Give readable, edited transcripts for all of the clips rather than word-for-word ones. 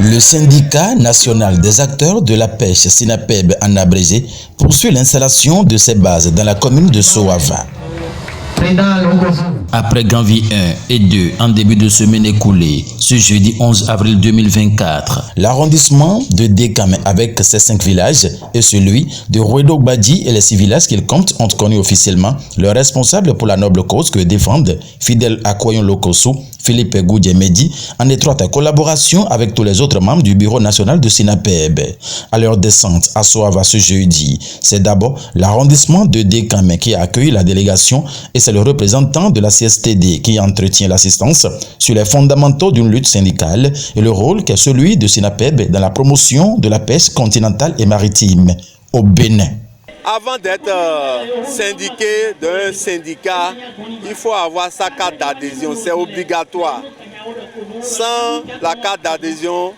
Le syndicat national des acteurs de la pêche SINAPEB en abrégé poursuit l'installation de ses bases dans la commune de Soava. Après Ganvi 1 et 2 en début de semaine écoulée, ce jeudi 11 avril 2024, l'arrondissement de Dekame avec ses 5 villages et celui de Rouedo-Badi et les 6 villages qu'il compte ont connu officiellement le responsable pour la noble cause que défendent fidèles à Koyon Lokosu, Philippe Goudjemedi, en étroite collaboration avec tous les autres membres du bureau national de SINAPEB. À leur descente à Soava ce jeudi, c'est d'abord l'arrondissement de Dekame qui a accueilli la délégation et c'est le représentant de la CSTD qui entretient l'assistance sur les fondamentaux d'une lutte syndicale et le rôle qu'est celui de SINAPEB dans la promotion de la pêche continentale et maritime au Bénin. Avant d'être syndiqué d'un syndicat, il faut avoir sa carte d'adhésion, c'est obligatoire. Sans la carte d'adhésion,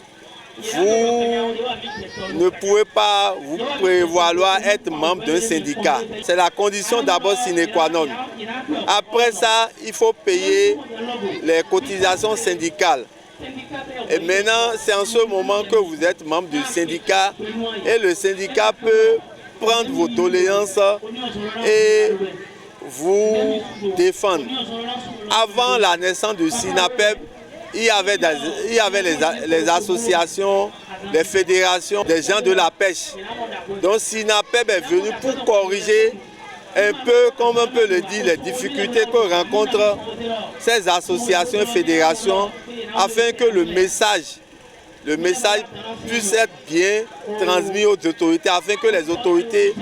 vous ne pouvez pas vous prévaloir être membre d'un syndicat. C'est la condition d'abord sine qua non. Après ça, il faut payer les cotisations syndicales. Et maintenant, c'est en ce moment que vous êtes membre du syndicat et le syndicat peut prendre vos doléances et vous défendre. Avant la naissance du SINAPEB, il y avait les associations, les fédérations des gens de la pêche. Donc SINAPEB est venu pour corriger un peu, comme on peut le dire, les difficultés que rencontrent ces associations et fédérations afin que le message puisse être bien transmis aux autorités, afin que les autorités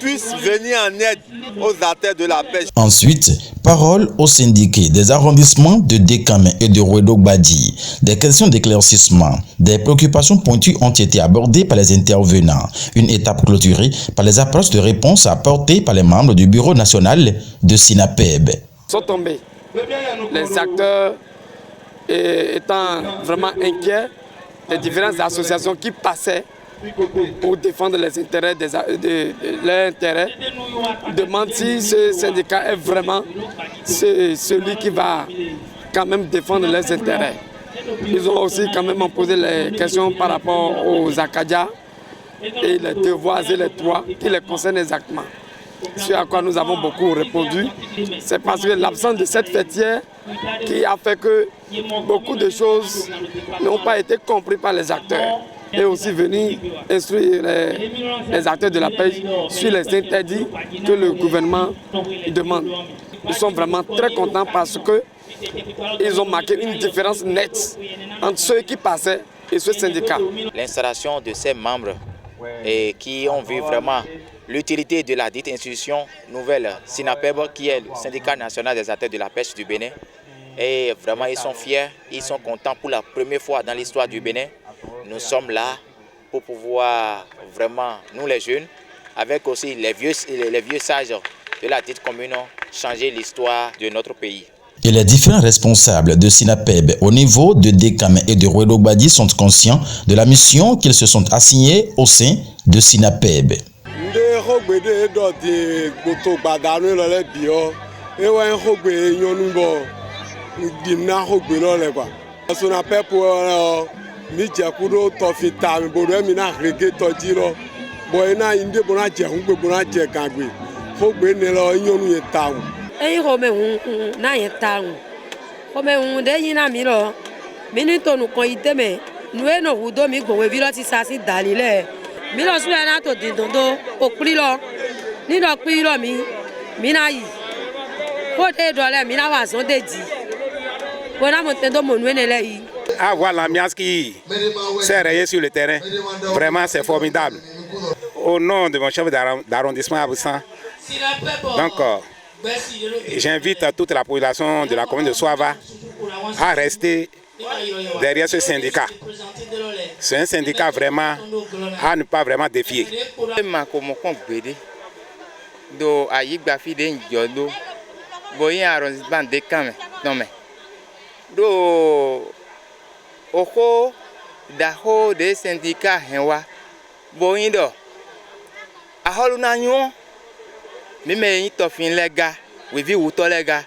puissent venir en aide aux acteurs de la pêche. Ensuite, parole aux syndiqués des arrondissements de Dekame et de Rouedo-Badi. Des questions d'éclaircissement, des préoccupations pointues ont été abordées par les intervenants. Une étape clôturée par les approches de réponse apportées par les membres du bureau national de SINAPEB. Sont tombés. Les acteurs étant vraiment inquiets des différentes associations qui passaient pour défendre les intérêts leurs intérêts, demandent si ce syndicat est vraiment celui qui va quand même défendre leurs intérêts. Ils ont aussi quand même posé les questions par rapport aux Acadiens et les devoirs et les droits qui les concernent exactement. Ce à quoi nous avons beaucoup répondu, c'est parce que l'absence de cette fêtière qui a fait que beaucoup de choses n'ont pas été comprises par les acteurs. Et aussi venir instruire les acteurs de la pêche sur les interdits que le gouvernement demande. Nous sommes vraiment très contents parce qu'ils ont marqué une différence nette entre ceux qui passaient et ce syndicat. L'installation de ces membres et qui ont vu vraiment l'utilité de la dite institution nouvelle SINAPEB, qui est le syndicat national des acteurs de la pêche du Bénin. Et vraiment, ils sont fiers, ils sont contents pour la première fois dans l'histoire du Bénin. Nous sommes là pour pouvoir vraiment, nous les jeunes, avec aussi les vieux sages de la dite commune, changer l'histoire de notre pays. Et les différents responsables de SINAPEB au niveau de Dekame et de Rouedo-Badi sont conscients de la mission qu'ils se sont assignés au sein de SINAPEB. Avoir l'ambiance qui s'est rayée sur le terrain, vraiment c'est formidable. Au nom de mon chef d'arrondissement Aboussa, donc j'invite toute la population de la commune de Soava à rester derrière ce syndicat. C'est un syndicat vraiment à ne pas vraiment défier. Oko daho de syndicat henwa boindo aholu na nyu mi me yin to fin lega we vi wuto lega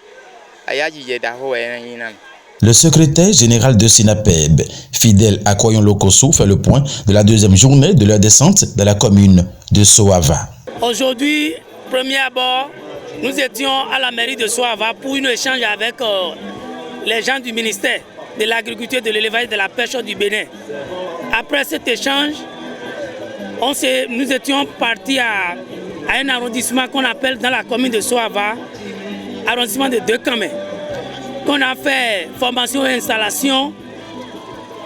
Le secrétaire général de SINAPEB, Fidèle Akoyon Lokoso, fait le point de la deuxième journée de leur descente dans la commune de Soava. Aujourd'hui, premier abord, nous étions à la mairie de Soava pour un échange avec les gens du ministère de l'Agriculture, de l'Élevage et de la Pêche du Bénin. Après cet échange, nous étions partis à un arrondissement qu'on appelle dans la commune de Soava, arrondissement de Dekame, qu'on a fait formation et installation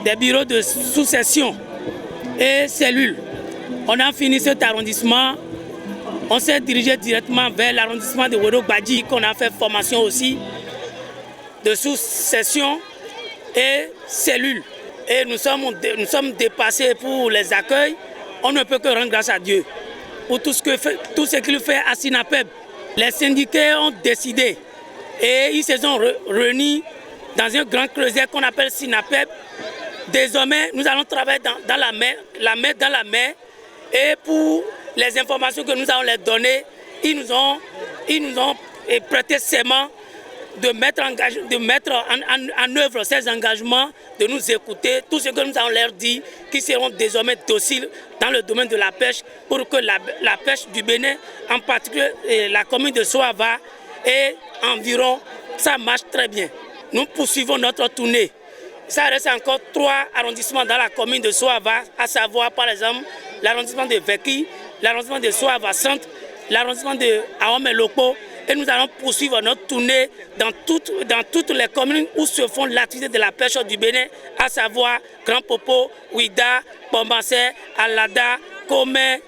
des bureaux de sous-section et cellules. On a fini cet arrondissement, on s'est dirigé directement vers l'arrondissement de Wedok Badji, qu'on a fait formation aussi de sous-section et cellules. Et nous sommes dépassés pour les accueils. On ne peut que rendre grâce à Dieu pour tout ce qu'il fait à SINAPEB. Les syndiqués ont décidé et ils se sont réunis dans un grand creuset qu'on appelle SINAPEB. Désormais, nous allons travailler dans la main dans la main. Et pour les informations que nous allons leur donner, ils nous ont prêté serment de mettre en œuvre ces engagements, de nous écouter, tout ce que nous allons leur dire, qui seront désormais dociles dans le domaine de la pêche, pour que la pêche du Bénin, en particulier la commune de Soava et environ, ça marche très bien. Nous poursuivons notre tournée. Ça reste encore 3 arrondissements dans la commune de Soava, à savoir par exemple l'arrondissement de Veki, l'arrondissement de Soava Centre, l'arrondissement de Ahome Loko. Et nous allons poursuivre notre tournée dans toutes les communes où se font l'activité de la pêche du Bénin, à savoir Grand Popo, Ouida, Bombassé, Alada, Komé,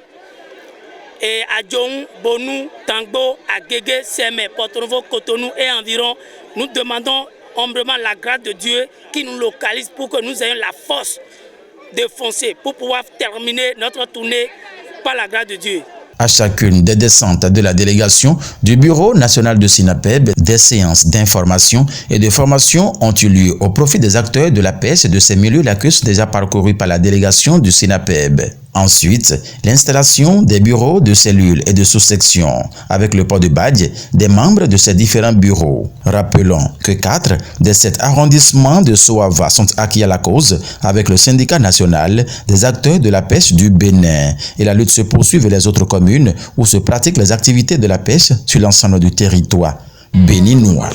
et Adjong, Bonou, Tangbo, Agege, Seme, Porto-Novo, Cotonou et environ. Nous demandons humblement la grâce de Dieu qui nous localise pour que nous ayons la force de foncer pour pouvoir terminer notre tournée par la grâce de Dieu. À chacune des descentes de la délégation du Bureau national de SINAPEB, des séances d'information et de formation ont eu lieu au profit des acteurs de la pêche et de ces milieux lacustres déjà parcourus par la délégation du SINAPEB. Ensuite, l'installation des bureaux de cellules et de sous-sections avec le port de badge des membres de ces différents bureaux. Rappelons que 4 des 7 arrondissements de Soava sont acquis à la cause avec le syndicat national des acteurs de la pêche du Bénin. Et la lutte se poursuit vers les autres communes où se pratiquent les activités de la pêche sur l'ensemble du territoire béninois.